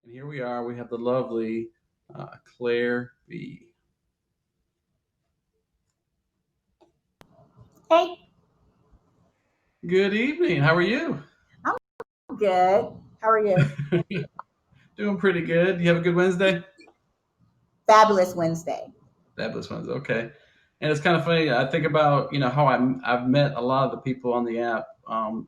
And here we are. We have the lovely Claire B. Hey, Good evening. How are you? I'm good. How are you? Doing pretty good. You have a good Wednesday? Fabulous Wednesday. Fabulous Wednesday. Okay. And it's kind of funny. I think about how I've met a lot of the people on the app,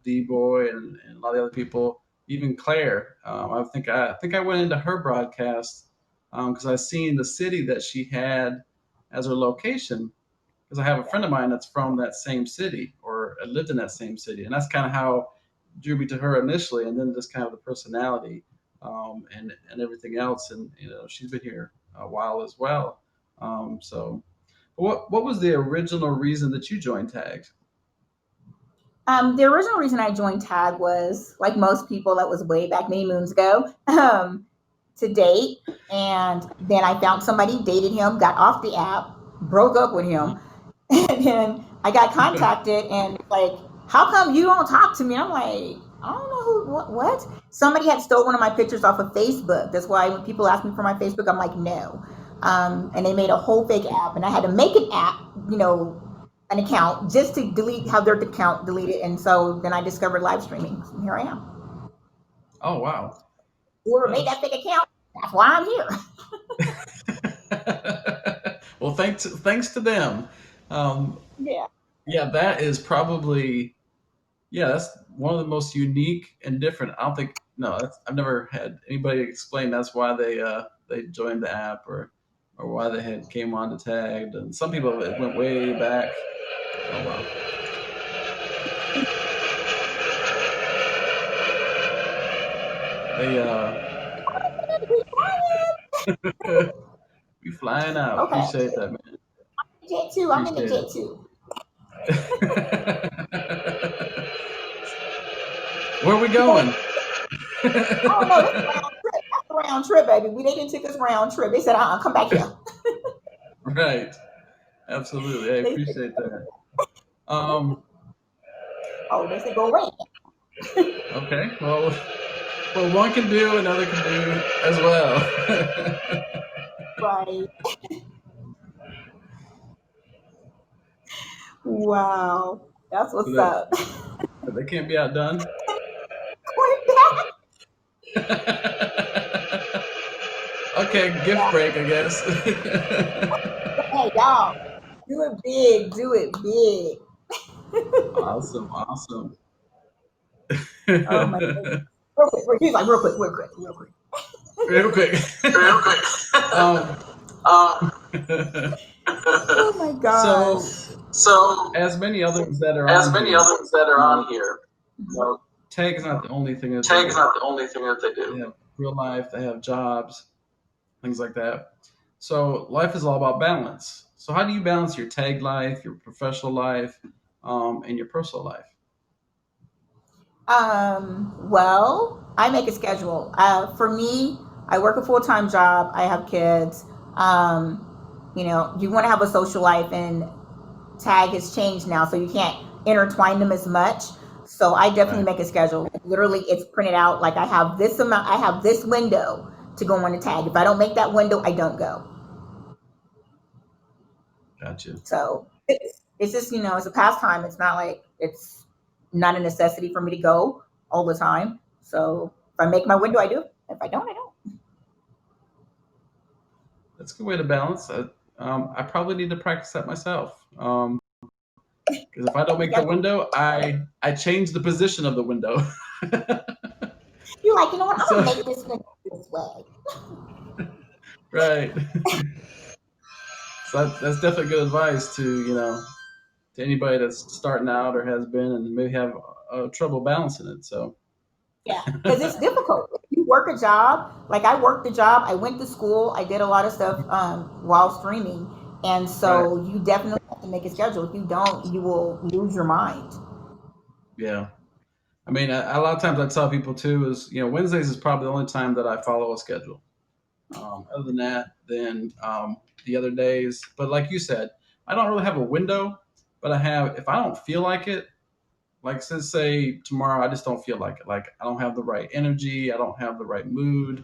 D Boy and a lot of the other people, even Claire. I think I went into her broadcast because I seen the city that she had as her location, because I have a friend of mine that's from that same city or lived in that same city, and that's kind of how drew me to her initially, and then just kind of the personality and everything else, and she's been here a while as well. So, what was the original reason that you joined Tags? The original reason I joined Tag was, like most people, that was way back many moons ago, to date. And then I found somebody, dated him, got off the app, broke up with him. Mhm. And then I got contacted and like, how come you don't talk to me? I'm like, I don't know what? Somebody had stole one of my pictures off of Facebook. That's why when people ask me for my Facebook, I'm like, no. And they made a whole fake app, and I had to make an app, an account just to delete, have their account deleted. And so then I discovered live streaming. And here I am. Oh wow, Whoever made that's that fake account, that's why I'm here. well. Thanks to them. Um, Yeah. yeah, that is probably yeah, that's one of the most unique and different. I don't think no, I've never had anybody explain that's why they joined the app or why they had came on to Tagged. And some people it went way back. Oh wow, they we flying out. Okay. Appreciate that, man. Jet 2. I'm in the Appreciate Jet it. 2. Where are we going? Oh no, this round trip. That's the round trip, baby. They didn't take us round trip. They said, come back here. Right, absolutely. I They said, appreciate that. Um, oh, they said go right. okay, well, one can do, another can do as well. Right. Wow. That's So what's that up. they can't be outdone. Going back. Okay, gift Yeah. break, I guess. Hey, y'all. Do it big. Do it big. Awesome, awesome. Oh my goodness. Real quick. He's like, real quick, real quick, real quick. Real quick. Real quick. um, um, oh my gosh. so, So, as many others that are as on many here, others that are you on know, here, you know, tag is not the only thing that they tag is do. not the only thing that they They do. have real life, they have jobs, things like that. So, life is all about balance. So, how do you balance your tag life, your professional life, and your personal life? Well, I make a schedule. For me, I work a full time job. I have kids. You want to have a social life, and tag has changed now, so you can't intertwine them as much. So I definitely Right. make a schedule. Literally, it's printed out. Like I have this amount. I have this window to go on the tag. If I don't make that window, I don't go. Gotcha. So it's just it's a pastime. It's not like it's not a necessity for me to go all the time. So if I make my window, I do. If I don't, I don't. That's a good way to balance. I probably need to practice that myself. Because if I don't make the window, I change the position of the window. You're like, you know what? I'm So gonna make this window this way. right. So that's definitely good advice to to anybody that's starting out or has been and maybe have trouble balancing it. So Yeah, because it's difficult. If you work a job, like I worked a job, I went to school, I did a lot of stuff while streaming, and right, so you definitely have to make a schedule. If you don't, you will lose your mind. yeah. I mean, a lot of times I tell people too is Wednesdays is probably the only time that I follow a schedule. Other than that, then the other days. But like you said, I don't really have a window, but I have if I don't feel like it, like since say tomorrow, I just don't feel like it. Like I don't have the right energy, I don't have the right mood.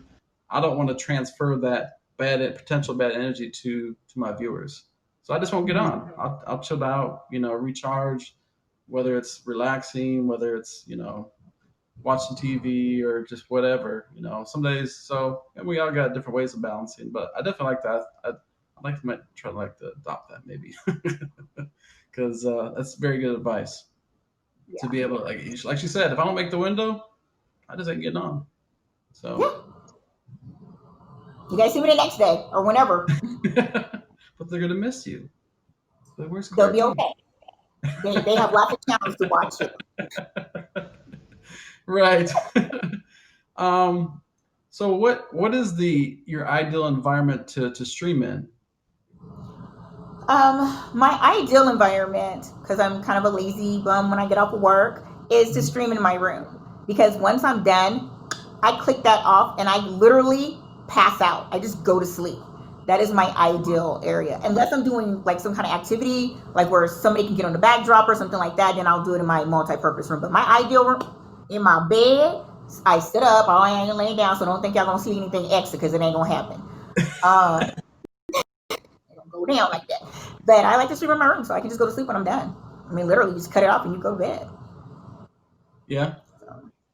I don't want to transfer that potential bad energy to my viewers. So I just won't get Mhm. on. I'll chill out, recharge, whether it's relaxing, whether it's watching TV or just whatever. Some days. So and we all got different ways of balancing, but I definitely like that. I'd like to try to like to adopt that maybe because that's very good advice to Yeah. be able to like she said, if I don't make the window, I just ain't getting on. Yeah. So, You guys see me the next day or whenever. but they're gonna miss you. Like, where's They'll be Courtney? okay. They have lots of channels to watch it. Right. um. So what is the your ideal environment to stream in? My ideal environment, because I'm kind of a lazy bum when I get off of work, is to Mhm. stream in my room. Because once I'm done, I click that off and I literally pass out. I just go to sleep. That is my ideal area. Unless I'm doing like some kind of activity, like where somebody can get on the backdrop or something like that, then I'll do it in my multi-purpose room. But my ideal room, in my bed, I sit up. Oh, I ain't laying down, so don't think y'all gonna see anything extra because it ain't gonna happen. Um, it don't go down like that. But I like to stream in my room so I can just go to sleep when I'm done. I mean, literally, you just cut it off and you go to bed. Yeah.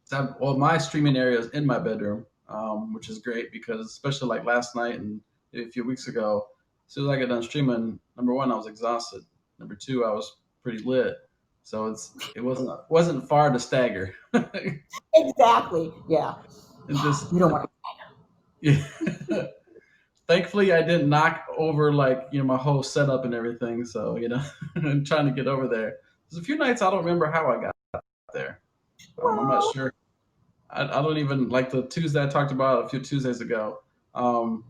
So, Well, my streaming area is in my bedroom, which is great because especially like last night and a few weeks ago, as soon as I got done streaming, number one, I was exhausted. Number two, I was pretty lit. So it wasn't far to stagger. exactly. Yeah. And Yeah. just You don't want yeah. Thankfully I didn't knock over like my whole setup and everything. So I'm trying to get over there. There's a few nights I don't remember how I got there. to. I'm not Well, sure. I don't even like the Tuesday I talked about a few Tuesdays ago. Um,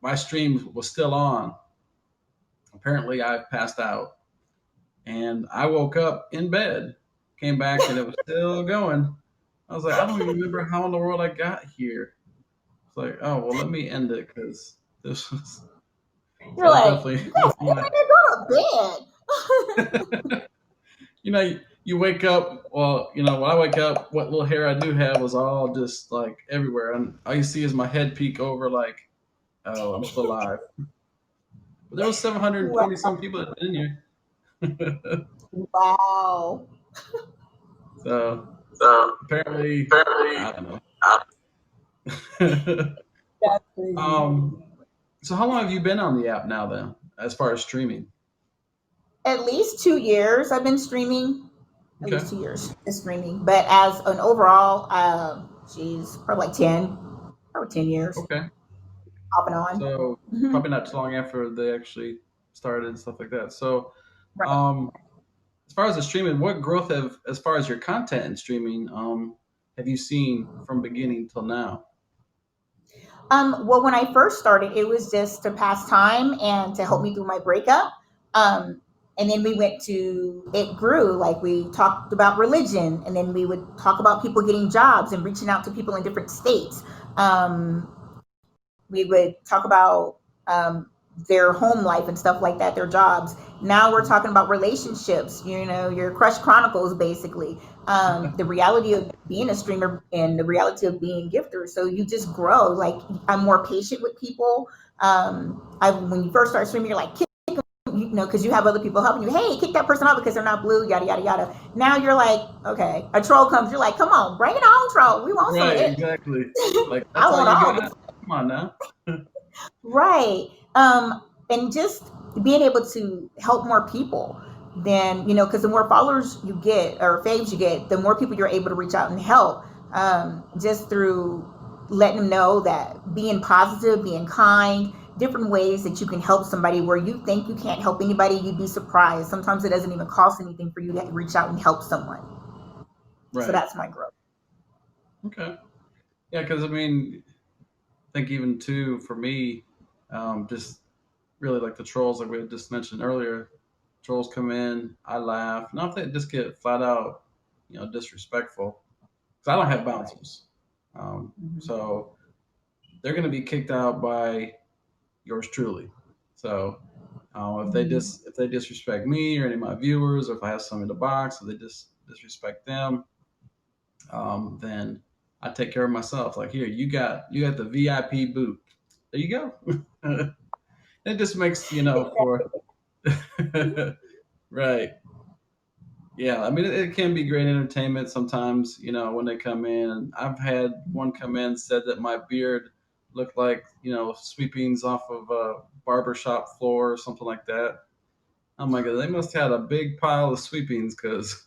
my stream was still on. Apparently, I passed out, and I woke up in bed, came back, and it was still going. I was like, I don't even remember how in the world I got here. It's like, oh well, let me end it because this was you're that was like, definitely yes, one and of I didn't go to bed. my. You wake up. Well, when I wake up, what little hair I do have was all just like everywhere, and all you see is my head peek over, like, oh, I'm still alive. But there was 720 some people that been in here. Wow. So So apparently, apparently, I don't uh, know. that's crazy. So how long have you been on the app now, then, as far as streaming? At least 2 years I've been streaming. At Okay. least 2 years in streaming. But as an overall, geez, probably like 10, probably 10 years Okay. off and on. So Mhm. probably not too long after they actually started and stuff like that. So, Right. um, as far as the streaming, what growth have, as far as your content in streaming, have you seen from beginning till now? Well, when I first started, it was just to pass time and to help Mhm. me through my breakup. Um, and then we went to, it grew. Like we talked about religion, and then we would talk about people getting jobs and reaching out to people in different states. Um, we would talk about their home life and stuff like that, their jobs. Now we're talking about relationships, your crush chronicles, basically. The reality of being a streamer and the reality of being a gifter. So you just grow. Like, I'm more patient with people. When you first start streaming, you're like, because you have other people helping you. Hey, kick that person out because they're not blue, yada, yada, yada. Now you're like, okay, a troll comes, you're like, come on, bring it on, troll. We want some of Right. it. Exactly. Like that's I all want you all got. this. Come on now. Right. And just being able to help more people than, because the more followers you get or faves you get, the more people you're able to reach out and help. Just through letting them know that being positive, being kind, different ways that you can help somebody where you think you can't help anybody, you'd be surprised. Sometimes it doesn't even cost anything for you to reach out and help someone. So Right. that's my growth. Okay. Yeah, because I mean, I think even too for me, just really like the trolls, like we had just mentioned earlier. Trolls come in, I laugh. Not if they just get flat out, disrespectful. Because I don't have Right. bouncers, Mhm. so they're going to be kicked out by yours truly. So Mhm. if they disrespect me or any of my viewers, or if I have some in the box, or they disrespect them, then I take care of myself. Like, here, you got the VIP boot. There you go. It just makes, for right. Yeah, I mean, it can be great entertainment sometimes, when they come in. And I've had one come in said that my beard looked like, sweepings off of a barbershop floor or something like that. I'm like, they must have had a big pile of sweepings because.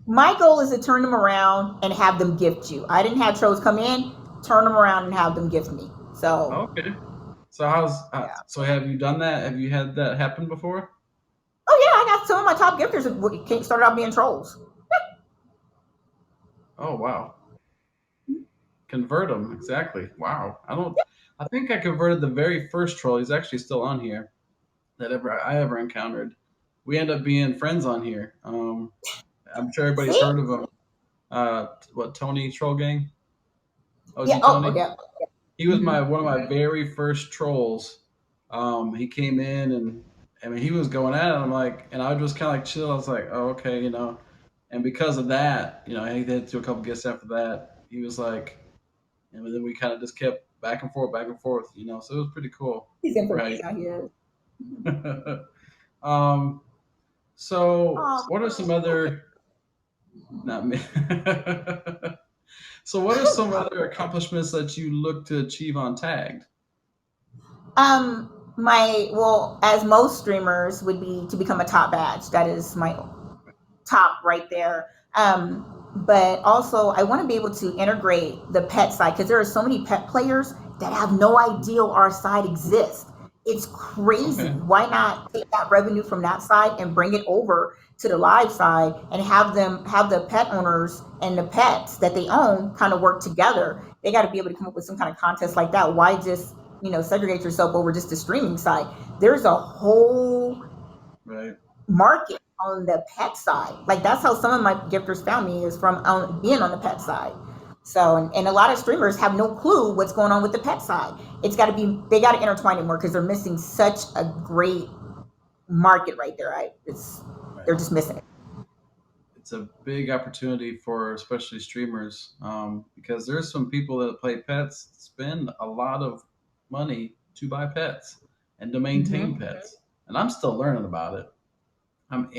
My goal is to turn them around and have them gift you. I didn't have trolls come in, turn them around and have them gift me. So Okay. So how's yeah. so have you done that? Have you had that happen before? Oh yeah, I got some of my top gifters that started out being trolls. Oh wow. Convert them, exactly. Wow. I think I converted the very first troll. He's actually still on here that ever I ever encountered. We end up being friends on here. I'm sure everybody's See? heard of him. What, Tony Troll Gang? Yeah. OG Oh Tony? yeah. He was Mm-hmm. my one of my very first trolls. He came in and I mean he was going at it. I'm like, and I was just kind of like chill. I was like, oh okay. And because of that, he had to a couple guests after that. He was like, and then we kind of just kept back and forth. So it was pretty cool, He's information right? out here. um, so Oh. what are some other not me? So what are some other accomplishments that you look to achieve on Tagged? My well, as most streamers would be to become a top badge. That is my top right there. But also, I want to be able to integrate the pet side because there are so many pet players that have no idea our side exists. It's crazy. Okay, Why not take that revenue from that side and bring it over to the live side and have the pet owners and the pets that they own kind of work together? They got to be able to come up with some kind of contest like that. Why just segregate yourself over just the streaming side? There's a whole right. market on the pet side. Like that's how some of my gifters found me is from being on the pet side. So and a lot of streamers have no clue what's going on with the pet side. It's got to be they got to intertwine it more because they're missing such a great market right there. They're Right. just missing it. It's a big opportunity for especially streamers because there's some people that play pets spend a lot of money to buy pets and to maintain Mm-hmm. pets, and I'm still learning about it. I'm.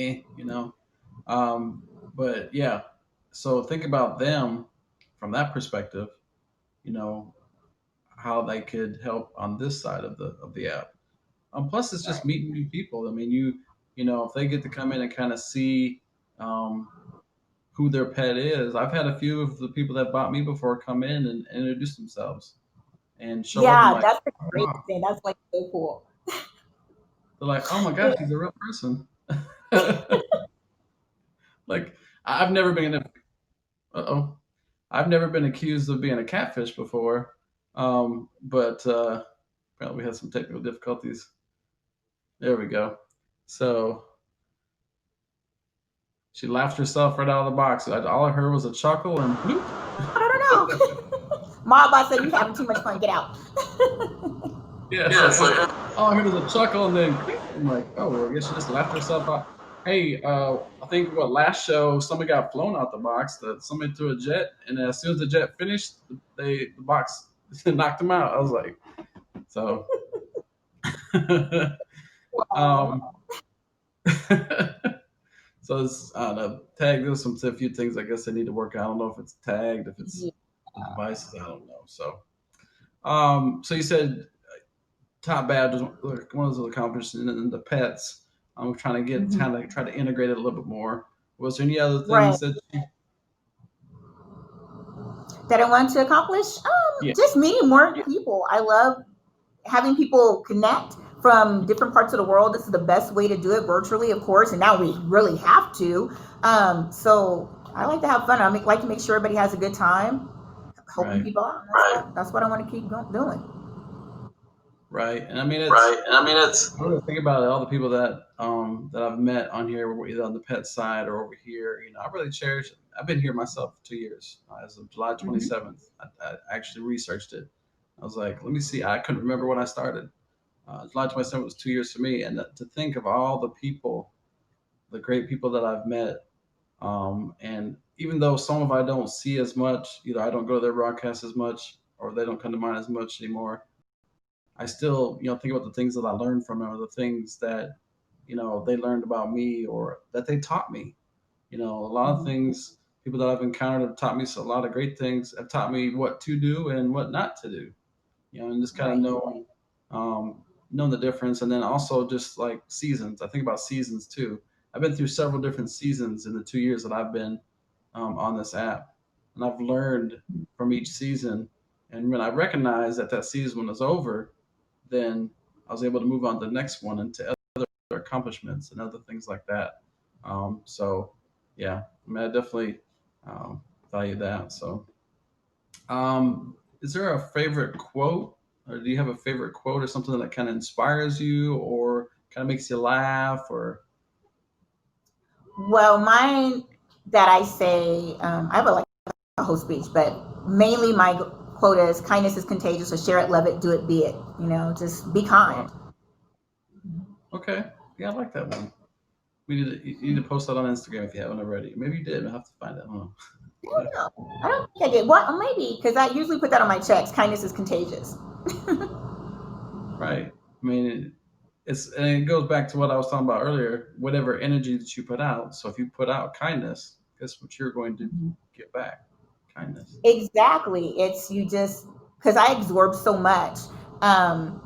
Um, but yeah, so think about them from that perspective. You know how they could help on this side of the app. Plus, it's just Right. meeting new people. I mean, if they get to come in and kind of see um, who their pet is. I've had a few of the people that bought me before come in and introduce themselves and show up. I'm Yeah, like, that's the oh, greatest wow. thing. That's like so cool. They're like, oh my Yeah. gosh, he's a real person. Like, I've never been. Uh-oh. I've never been accused of being a catfish before, but apparently we had some technical difficulties. There we go. So she laughed herself right out of the box. All I heard was a chuckle and bloop. I don't know. My boss said you having too much fun. Get out. Yeah, it's like all I heard was a chuckle and then clink. I'm like, oh, well, I guess she just laughed herself out. Hey, I think last show somebody got flown out the box. That somebody threw a jet, and as soon as the jet finished, the box knocked them out. I was like, so. Wow. um, so it's, I don't know. Tag. There's a few things I guess I need to work out. I don't know if it's tagged, if it's Yeah. the devices. I don't know. So you said top badge was one of those accomplishments, and the pets. I'm trying to get Mhm. kind of try to integrate it a little bit more. Was there any other Right. things that you? That I want to accomplish? Yeah, Just meeting more people. I love having people connect from different parts of the world. This is the best way to do it virtually, of course, and now we really have to. So I like to have fun. Like to make sure everybody has a good time, helping right, people out. That's what I want to keep doing. right. And I mean, it's Right. And I mean, it's I really think about it, all the people that I've met on here, either on the pet side or over here. I really cherish it. I've been here myself for 2 years. As of July hmm 27th, I actually researched it. I was like, let me see. I couldn't remember when I started. July 27th was 2 years for me, and to think of all the people, the great people that I've met And even though some of I don't see as much, either I don't go to their broadcasts as much, or they don't come to mine as much anymore, I still, think about the things that I learned from them, or the things that, they learned about me, or that they taught me. A lot of Mhm. things, people that I've encountered have taught me a lot of great things, have taught me what to do and what not to do. And just kind of Right. knowing the difference. And then also just like seasons. I think about seasons too. I've been through several different seasons in the 2 years that I've been on this app, and I've learned from each season. And when I recognized that that season was over, then I was able to move on to the next one and to other accomplishments and other things like that. So, yeah, I mean, I definitely um, value that. So, is there a favorite quote, or do you have a favorite quote or something that kind of inspires you, or kind of makes you laugh, or Well, mine that I say, I have a whole speech, but mainly my quote is kindness is contagious, so share it, love it, do it, be it. Just be kind. wow, okay, yeah, I like that one. You need to post that on Instagram if you haven't already. Maybe you did. I have to find it. I don't know. I don't think I did. What? Maybe because I usually put that on my checks. Kindness is contagious. Right. I mean, and it goes back to what I was talking about earlier. Whatever energy that you put out. So if you put out kindness, guess what you're going to get back? Kindness. Exactly. It's you just because I absorb so much.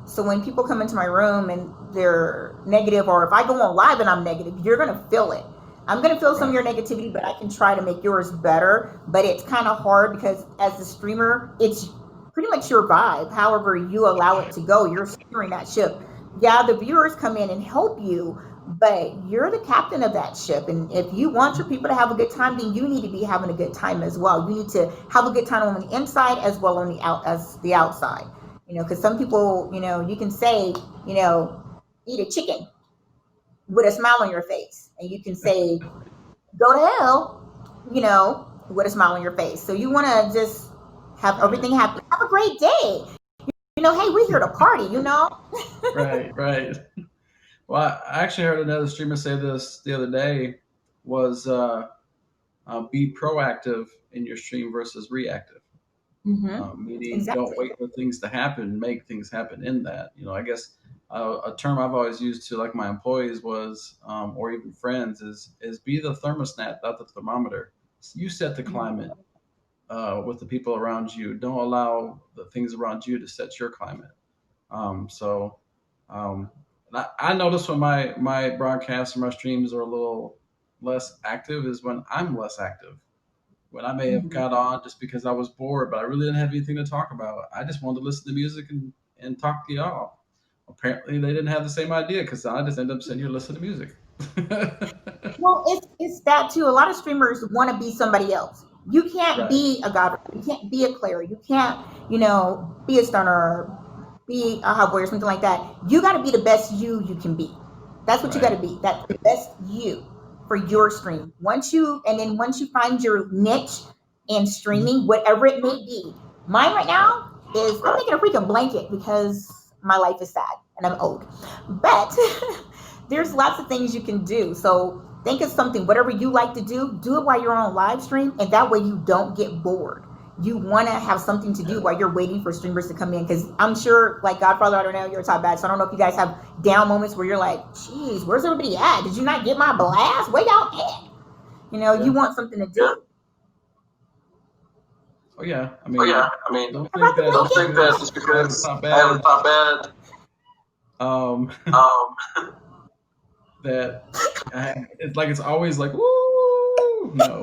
So when people come into my room and they're negative, or if I go on live and I'm negative, you're gonna feel it. I'm gonna feel some of Right. your negativity, but I can try to make yours better. But it's kind of hard because as a streamer, it's pretty much your vibe. However, you allow it to go. You're steering that ship. Yeah, the viewers come in and help you, but you're the captain of that ship. And if you want your people to have a good time, then you need to be having a good time as well. You need to have a good time on the inside as well on the out as the outside. Because some people, you can say, you know, eat a chicken with a smile on your face, and you can say, go to hell, with a smile on your face. So you want to just have Right. everything happy. Have a great day. Hey, we're here to party. Right. Right. Well, I actually heard another streamer say this the other day. Was be proactive in your stream versus reactive. Meaning don't Exactly. wait for things to happen, make things happen in that. I guess a term I've always used to like my employees was, or even friends, is be the thermostat, not the thermometer. You set the climate with the people around you. Don't allow the things around you to set your climate. So I notice when my broadcasts or my streams are a little less active is when I'm less active, when I may have Mhm. got on just because I was bored, but I really didn't have anything to talk about. I just wanted to listen to music and talk to y'all. Apparently, they didn't have the same idea because I just ended up sitting here listening to music. Well, it's that too. A lot of streamers want to be somebody else. You can't Right, be a god. You can't be a Claire. You can't, be a stunner, be a hot boy or something like that. You got to be the best you can be. That's what you got right, to be. That's the best you for your stream. Once you find your niche in streaming, whatever it may be. Mine right right. now is I'm making a freaking blanket because my life is sad and I'm old. But there's lots of things you can do. So think of something, whatever you like to do it while you're on live stream, and that way you don't get bored. You want to have something to do Yeah. while you're waiting for streamers to come in, because I'm sure, like Godfather, I don't know, you're a top bad, so I don't know if you guys have down moments where you're like, geez, where's everybody at? Did you not get my blast? Where y'all at? You Yeah. want something to do. Oh yeah. I Oh mean, yeah, I mean, don't How about think the that don't just think blanket? that because just I have a because top I have a ad, top ad, um, um, that it's like it's always like woo. No,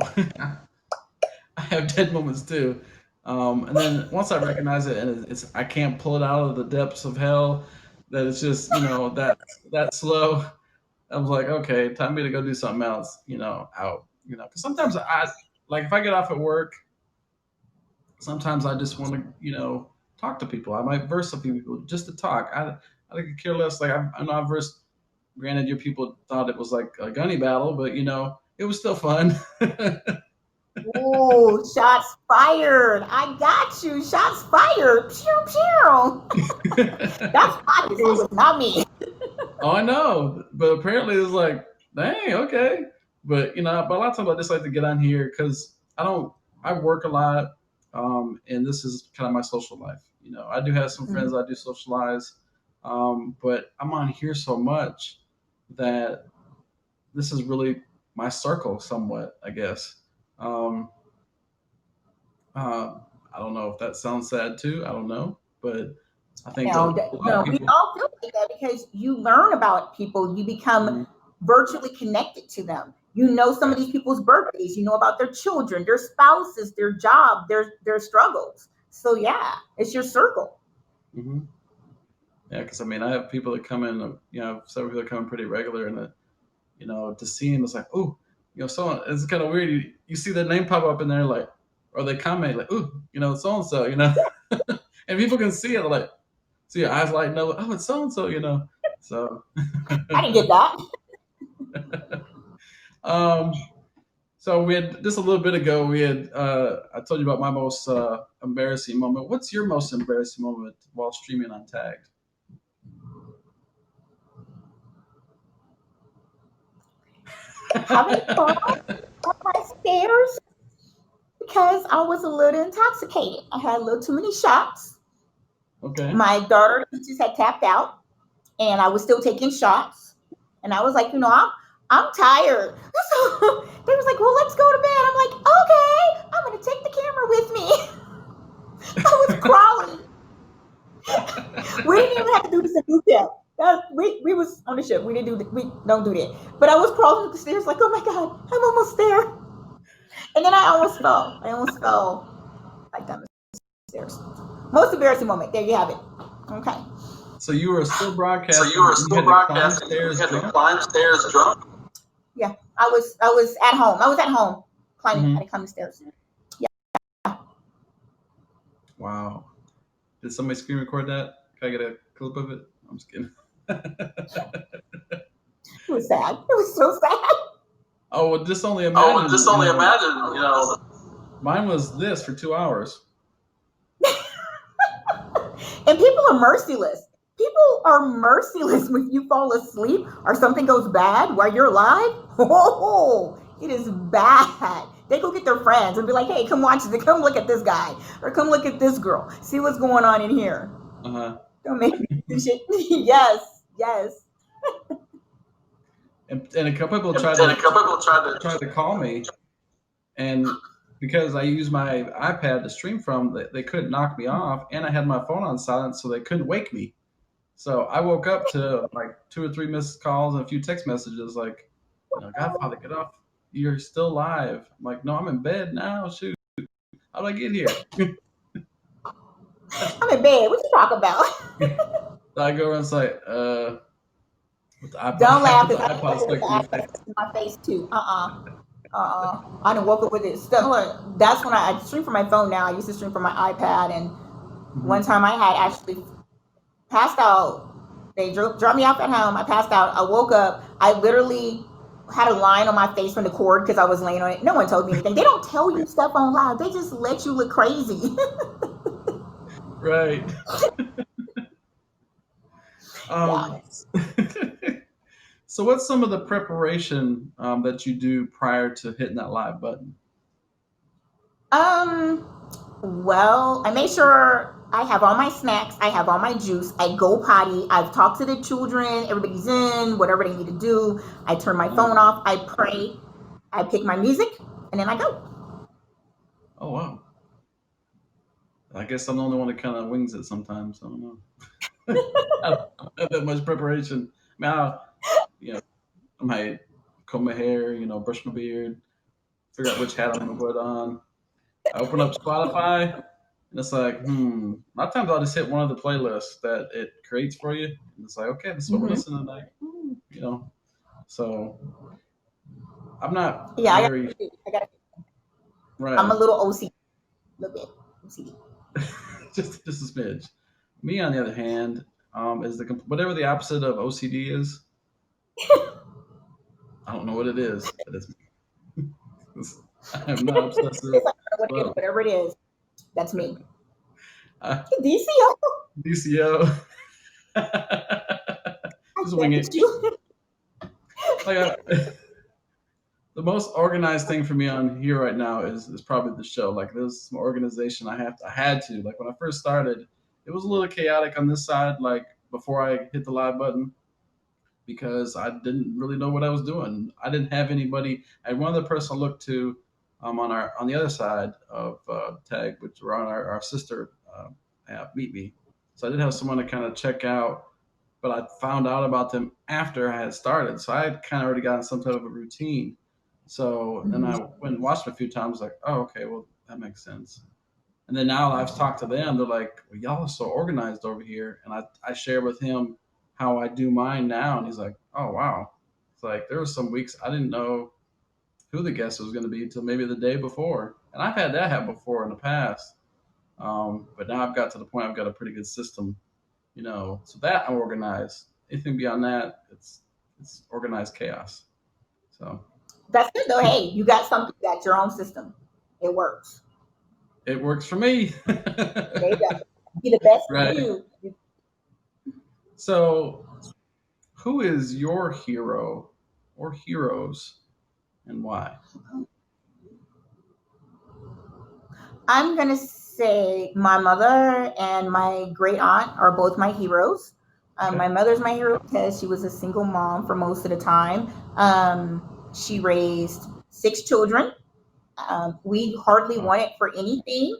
I have dead moments too. And then once I recognize it, and it's I can't pull it out of the depths of hell, that it's just that slow. I was like, okay, time me to go do something else. Out. Because sometimes I like if I get off at work, sometimes I just want to talk to people. I might verse a few people just to talk. I could care less. Like I know I've versed. Granted, your people thought it was like a gunny battle, but it was still fun. Ooh, shots fired. I got you. Shots fired. Pew, pew. That's obvious. It That was. was not me. Oh, I know, but apparently it was like, dang, okay. But but a lot of times I just like to get on here because I work a lot, and this is kind of my social life. I do have some Mhm. friends I do socialize, but I'm on here so much that this is really my circle, somewhat, I guess. Um, uh, I don't know if that sounds sad too. I don't know, but I think No, a lot of no, we people. all feel like that because you learn about people, you become Mhm. virtually connected to them. You know some of Right. these people's birthdays, you know about their children, their spouses, their job, their struggles. So yeah, it's your circle. Hmm. Yeah, because I mean, I have people that come in. Several people that come in pretty regular, and to see him, it's like, oh, so it's kind of weird. You see their name pop up in there, like, or they comment, like, ooh, so and so, and people can see it, like, see your eyes lighting up, like, oh, it's so and so, So, I didn't get that. um, so we had just a little bit ago, I told you about my most embarrassing moment. What's your most embarrassing moment while streaming on Tagged? Having fun on my stairs because I was a little intoxicated. I had a little too many shots. Okay. My daughter just had tapped out, and I was still taking shots. And I was like, I'm tired. So they was like, well, let's go to bed. I'm like, okay, I'm gonna take the camera with me. I was crawling. We didn't even have to do this in detail. We was on the ship. We don't do that. But I was crawling up the stairs like, oh my god, I'm almost there. And then I almost fell. I almost fell like down the stairs. Most embarrassing moment. There you have it. Okay. So you were still So you broadcasting were and you still had to climb broadcasting. You stairs had to drunk? climb stairs drunk. Yeah, I was at home. I was at home climbing. I had Hmm. to climb the stairs. Wow. Did somebody screen record that? Can I get a clip of it? I'm just kidding. It was sad. It was so sad. Oh, well, just only Oh, and just imagine, only imagine, mine was this for 2 hours. And people are merciless. People are merciless when you fall asleep or something goes bad while you're alive. Oh, it is bad. They go get their friends and be like, hey, come watch this. Come look at this guy. Or come look at this girl. See what's going on in here. Uh-huh. Don't make me do shit. Yes, yes. And a couple people And tried a couple people tried to call me, and because I used my iPad to stream from, they couldn't knock me off, and I had my phone on silent, so they couldn't wake me. So I woke up to like two or three missed calls and a few text messages, like, Godfather, get off. You're still live. I'm like, no, I'm in bed now. Shoot, how did I get here? I'm in bed. What you talk about? I go and say, with the Don't iPod, laugh with the because I iPod woke up with stuck the to my iPad face. in my face too. I done woke up with it stuff. Look, that's when I stream from my phone now. I used to stream from my iPad, and one Hmm. time I had actually passed out. They dropped me off at home. I passed out. I woke up. I literally had a line on my face from the cord because I was laying on it. No one told me anything. They don't tell you stuff on live. They just let you look crazy. Right. Yeah. Um, so, what's some of the preparation that you do prior to hitting that live button? Um. Well, I make sure I have all my snacks. I have all my juice. I go potty. I've talked to the children. Everybody's in. Whatever they need to do. I turn my Uh, phone off. I pray. I pick my music, and then I go. oh wow. I guess I'm the only one that kind of wings it sometimes. I don't know. I don't have that much preparation. I mean, you know, I might comb my hair, brush my beard, figure out which hat I'm gonna put on. I open up Spotify, and it's like, A lot of times I'll just hit one of the playlists that it creates for you, and it's like, okay, this is what we're Hmm. listening to tonight. So I'm not Yeah, very I got. I'm a right, little OCD. A little bit OCD. just a smidge. Me, on the other hand, is whatever the opposite of OCD is. I don't know what it is, but I'm not obsessive. It's like, what it is, Well, whatever it is, that's me. I, DCO. DCO. I Just wing get it. you. Like The most organized thing for me on here right now is probably the show. Like there's some organization I had to. Like when I first started, it was a little chaotic on this side, like before I hit the live button, because I didn't really know what I was doing. I didn't have anybody. I had one other person I looked to on the other side of Tag, which were on our sister app, Meet Me. So I did have someone to kind of check out, but I found out about them after I had started. So I had kind of already gotten some type of a routine. So then I Mhm. went and watched them a few times, like, oh, okay, well, that makes sense. And then now I've talked to them, they're like, well, y'all are so organized over here. And I share with him how I do mine now. And he's like, oh, wow. It's like there were some weeks I didn't know who the guest was going to be until maybe the day before. And I've had that happen before in the past. But now I've got to the point I've got a pretty good system, so that I'm organized. Anything beyond that, it's organized chaos. So That's good though. Hey, you got something. You got your own system. It works. it works for me. There you go. Be the best for Right. you. So, who is your hero or heroes and why? I'm gonna say my mother and my great aunt are both my heroes. Okay. My mother's my hero because she was a single mom for most of the time. She raised 6 children. We hardly Wow. wanted for anything.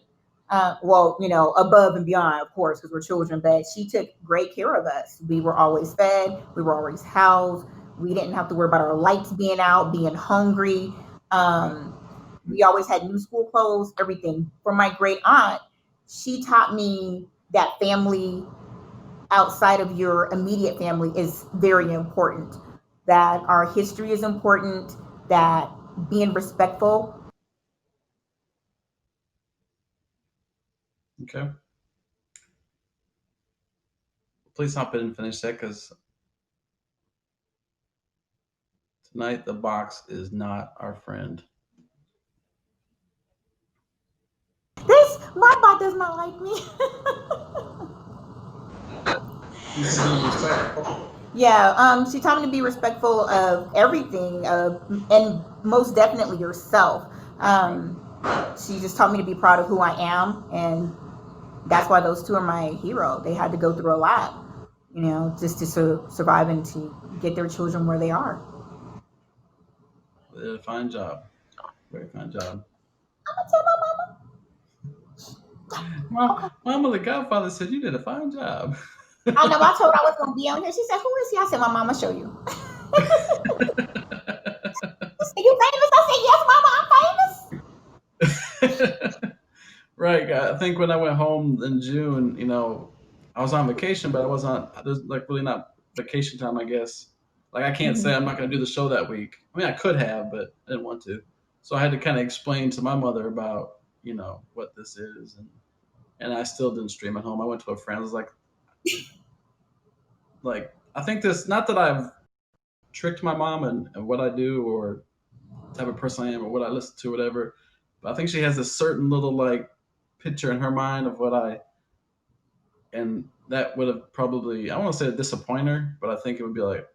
Well, above and beyond, of course, because we're children, but she took great care of us. We were always fed, we were always housed. We didn't have to worry about our lights being out, being hungry. Um, we always had new school clothes, everything. For my great aunt, she taught me that family outside of your immediate family is very important, that our history is important, that being respectful. Okay. Please hop in and finish that because tonight the box is not our friend. This my bot does not like me. You said being respectful. Yeah, she taught me to be respectful of everything, and most definitely yourself. Right. Um, she just taught me to be proud of who I am, and that's why those two are my hero. They had to go through a lot, just to survive and to get their children where they are. They did a fine job. Very fine job. I'm gonna tell my Well, mama. Okay. Mama, the Godfather said you did a fine job. I know. I told her I was gonna be on here. She said, "Who is he?" I said, "My mama show you." She said, "You famous?" I said, "Yes, mama, I'm famous." Right. I think when I went home in June, I was on vacation, but I was on. There's like really not vacation time, I guess. Like I can't say Mhm. I'm not going to do the show that week. I mean, I could have, but I didn't want to. So I had to kind of explain to my mother about what this is, and I still didn't stream at home. I went to a friend. I was like I think this. Not that I've tricked my mom and what I do or the type of person I am or what I listen to, whatever. But I think she has this certain little like picture in her mind of what I and that would have probably I don't want to say a disappointer, but I think it would be like,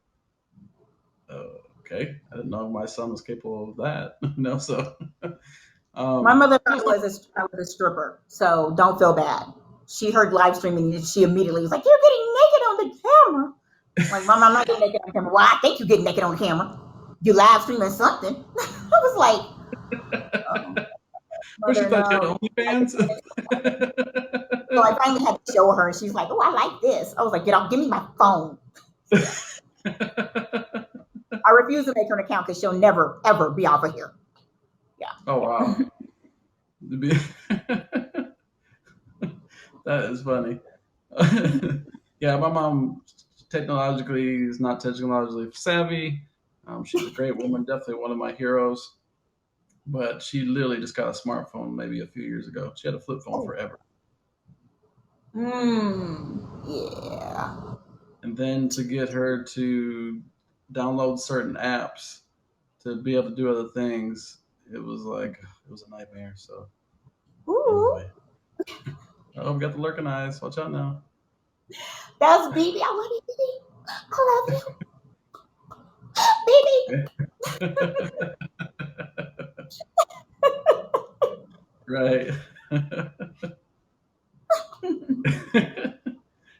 okay, I didn't know my son was capable of that. So My mother thought it's not I was a stripper, so don't feel bad. She heard live streaming and she immediately was like, "You're getting naked on the camera." Like, Mom, I'm not getting naked on the camera. Well, I think you get naked on camera. You live streaming something. I was like, oh, what she mother, thought you had no. I OnlyFans. So I finally had to show her, and she's like, "Oh, I like this." I was like, "Get off! Give me my phone." So yeah, I refuse to make her an account because she'll never ever be off of here. Yeah. Oh wow, that is funny. Yeah, my mom technologically is not technologically savvy. She's a great woman, definitely one of my heroes. But she literally just got a smartphone maybe a few years ago. She had a flip phone Oh. forever, Yeah. and then to get her to download certain apps to be able to do other things, it was a nightmare. So Ooh, anyway, oh, we got the lurking eyes. Watch out now. that's BB. I love you, BB. I love you, BB. Right.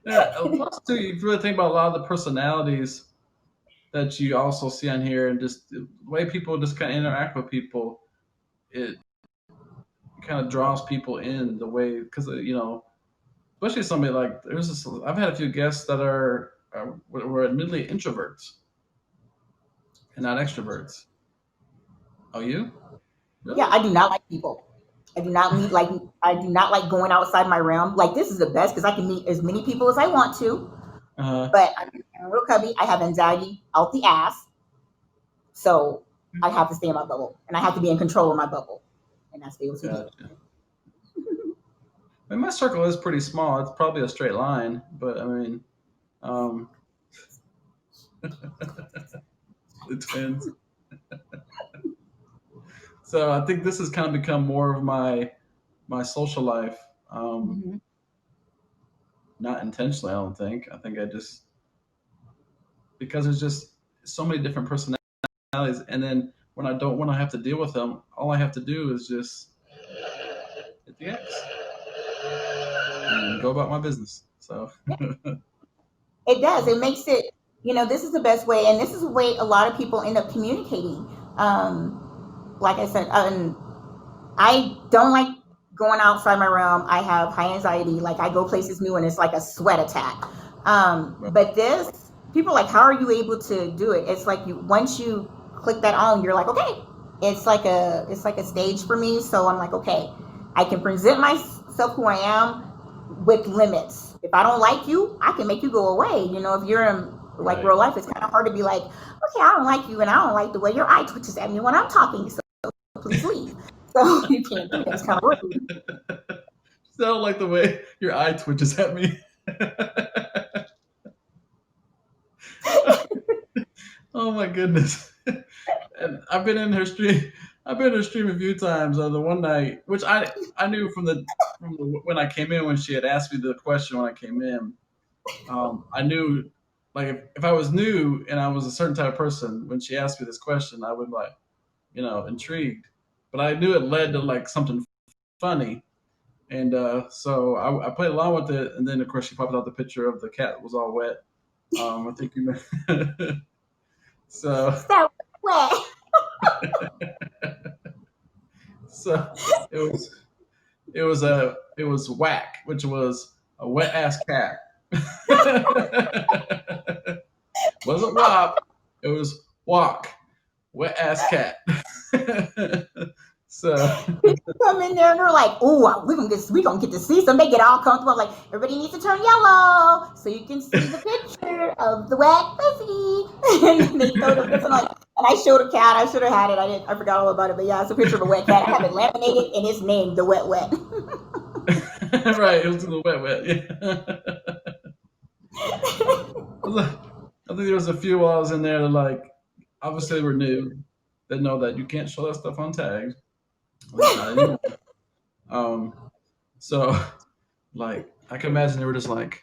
Yeah, plus too, you really think about a lot of the personalities that you also see on here, and just the way people just kind of interact with people. It kind of draws people in the way, because especially somebody like there's this. I've had a few guests that were admittedly introverts and not extroverts. Oh, you Yeah, really? I do not like people. I do not meet like I do not like going outside my realm. Like this is the best because I can meet as many people as I want to. Uh, But I'm a real cubby. I have anxiety out the ass, so I have to stay in my bubble, and I have to be in control of my bubble, and that's the OCD. gotcha. I mean, my circle is pretty small. It's probably a straight line, but I mean, um, it depends. So I think this has kind of become more of my social life. Um, Mhm. Not intentionally, I don't think. I think I just because there's just so many different personalities, and then when I don't want to have to deal with them, all I have to do is just hit the X and go about my business. So It does. It makes it. This is the best way, and this is the way a lot of people end up communicating. Like I said, I don't like going outside my realm. I have high anxiety. Like I go places new and it's like a sweat attack. But this, people are like, how are you able to do it? It's like once you click that on, you're like, okay. It's like a stage for me. So I'm like, okay, I can present myself who I am with limits. If I don't like you, I can make you go away. If you're in like right, real life, it's kind of hard to be like, okay, I don't like you, and I don't like the way your eye twitches at me when I'm talking. So please leave. So you can't do that. It's kind of rude. sound like the way your eye twitches at me. Oh my goodness! And I've been in her stream. I've been in her stream a few times. The one night, which I knew from when I came in, when she had asked me the question when I came in. I knew, like, if I was new and I was a certain type of person, when she asked me this question, I would like, intrigued. But I knew it led to like something funny, and so I played along with it. And then of course she popped out the picture of the cat that was all wet. I think you meant so So wet. so it was it was whack, which was a wet ass cat. Wasn't wop, it was walk, wet ass cat. So People come in there and they're like, "Oh, we gonna get to see some." They get all comfortable. Like everybody needs to turn yellow so you can see the picture of the wet pussy. And they throw the person like, and I showed a cat. I should have had it. I forgot all about it. But yeah, it's a picture of a wet cat. I have it laminated and it's named the Wet Wet. right, it was in the wet. Yeah. I think there was a few while I was in there that like obviously were new that know that you can't show that stuff on tags. At least not anymore. Um, so like I can imagine they were just like,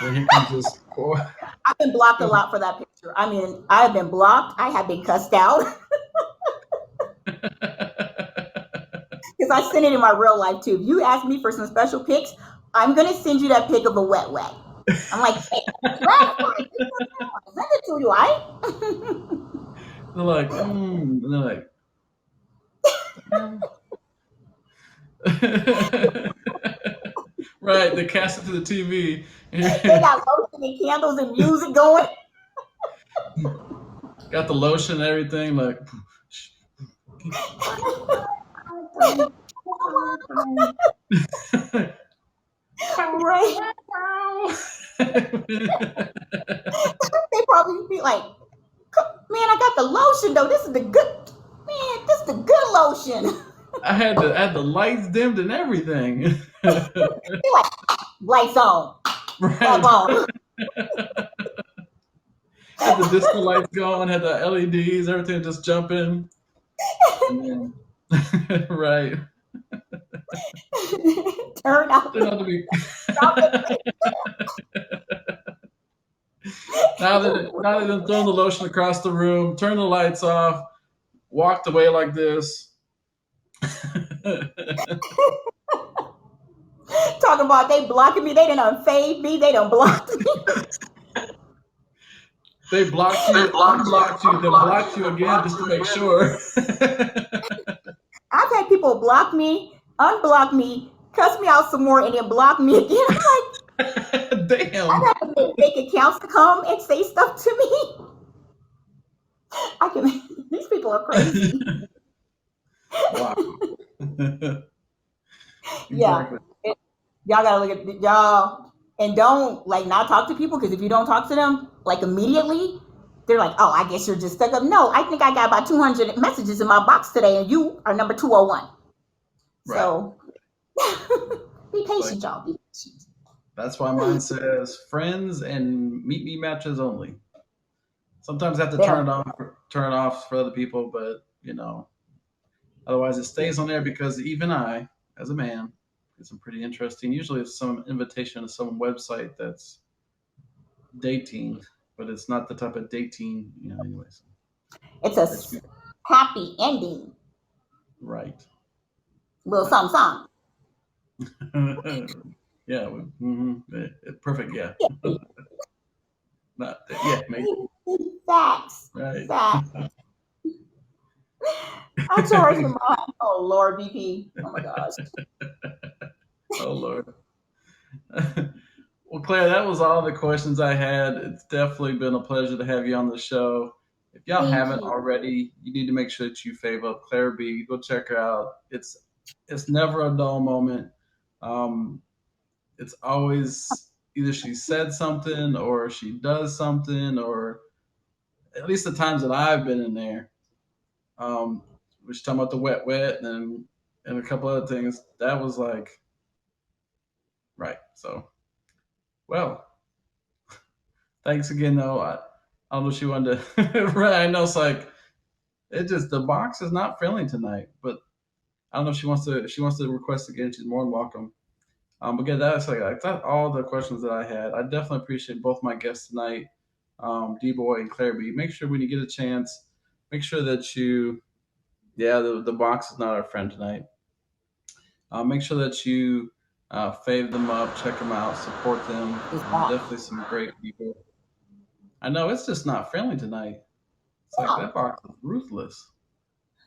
well, here comes this poor. I've been blocked a lot for that picture. I mean, I have been blocked. I have been cussed out because I send it in my real life too. If you ask me for some special pics, I'm gonna send you that pic of a wet wet. I'm like, hey, send it to you, right? They're like, and they're like, right, they cast it to the TV. They got lotion and candles and music going. Got the lotion and everything, like Right. They probably be like, man, I got the lotion though. This is the good man, this is the good lotion. I had the lights dimmed and everything. They like, lights on, club Right. on. Had the disco lights going, had the LEDs, everything just jumping. And then right. Turn out Turned the out to be stop it. now that they've thrown the lotion across the room, turned the lights off, walked away like this. Talking about they blocking me, they didn't unfade me, they done blocked me. They blocked you, unblocked you, then blocked you again just to make sure. I've had people block me, unblock me, cuss me out some more, and then block me again. I'm like, Damn. I've had to make fake accounts to come and say stuff to me. These people are crazy. Wow. Yeah. Y'all gotta look at y'all and don't like not talk to people, because if you don't talk to them like immediately, they're like, oh, I guess you're just stuck up. No, I think I got about 200 messages in my box today, and you are number 201. Right. So be patient, y'all. Be patient. That's why mine says friends and meet me matches only. Sometimes I have to turn it off for other people, but otherwise it stays on there because even I, as a man, get some pretty interesting. Usually it's some invitation to some website that's dating, but it's not the type of dating, anyways. It's a happy ending. Right. Little something. Yeah. Perfect. Yeah. Maybe. Facts. Right. Facts. I charge them all. Oh Lord, BP. Oh my gosh. Oh Lord. Well, Claire, that was all the questions I had. It's definitely been a pleasure to have you on the show. If y'all haven't already, you need to make sure that you fave up Claire B. Go check her out. It's never a dull moment. It's always either she said something or she does something, or at least the times that I've been in there. We're talking about the wet and a couple other things. That was like right. So, well, thanks again, though. I don't know if she wanted to. Right, I know it's like the box is not friendly tonight, but I don't know if she wants to. If she wants to request again, she's more than welcome. But again, that's that's all the questions that I had. I definitely appreciate both my guests tonight, D Boy and Claire B. Make sure when you get a chance, make sure that you, the box is not our friend tonight. Make sure that you fave them up, check them out, support them. Definitely some great people. I know it's just not friendly tonight. It's like that box is ruthless.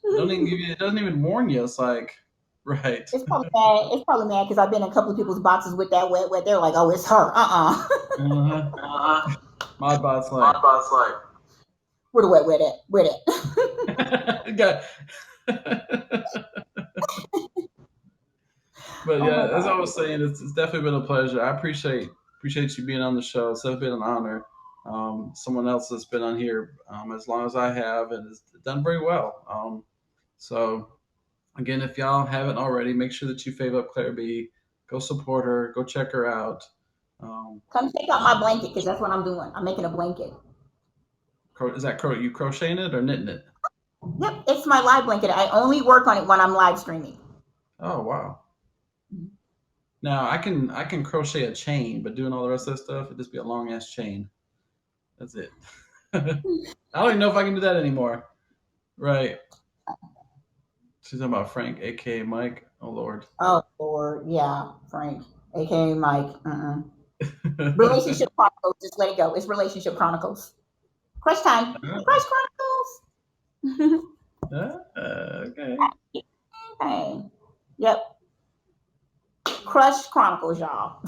It doesn't even warn you. It's like, right. It's probably mad. It's probably mad because I've been in a couple of people's boxes with that wet. They're like, oh, it's her. My bot's like, where the wet at? Where that? But yeah, as I was saying, it's definitely been a pleasure. I appreciate you being on the show. It's definitely been an honor. Someone else that's been on here as long as I have and has done very well. So again, if y'all haven't already, make sure that you fave up Claire B. Go support her. Go check her out. Come check out my blanket, because that's what I'm doing. I'm making a blanket. Is that you crocheting it or knitting it? Yep, it's my live blanket. I only work on it when I'm live streaming. Oh wow! Now I can crochet a chain, but doing all the rest of that stuff, it'd just be a long ass chain. That's it. I don't even know if I can do that anymore. Right. She's talking about Frank, aka Mike. Oh Lord. Oh Lord, yeah, Frank, aka Mike. Relationship Chronicles. Just let it go. It's Relationship Chronicles. Crush time. Crush Chronicles. Okay. Okay. Yep. Crush Chronicles, y'all.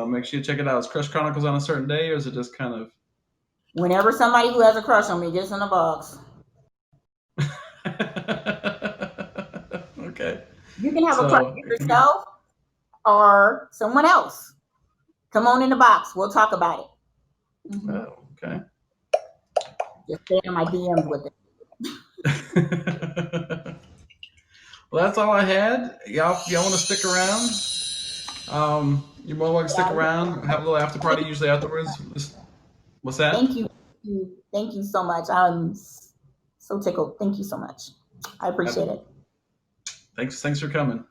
Make sure you check it out. Is Crush Chronicles on a certain day, or is it just kind of whenever somebody who has a crush on me gets in the box? Okay. You can have a crush on yourself or someone else. Come on in the box. We'll talk about it. Mm-hmm. Oh, okay. Just stay in my DMs with it. Well, that's all I had. Y'all want to stick around? You're more welcome to stick around. Have a little after party usually afterwards. What's that? Thank you. Thank you so much. I'm so tickled. Thank you so much. I appreciate it. Thanks for coming.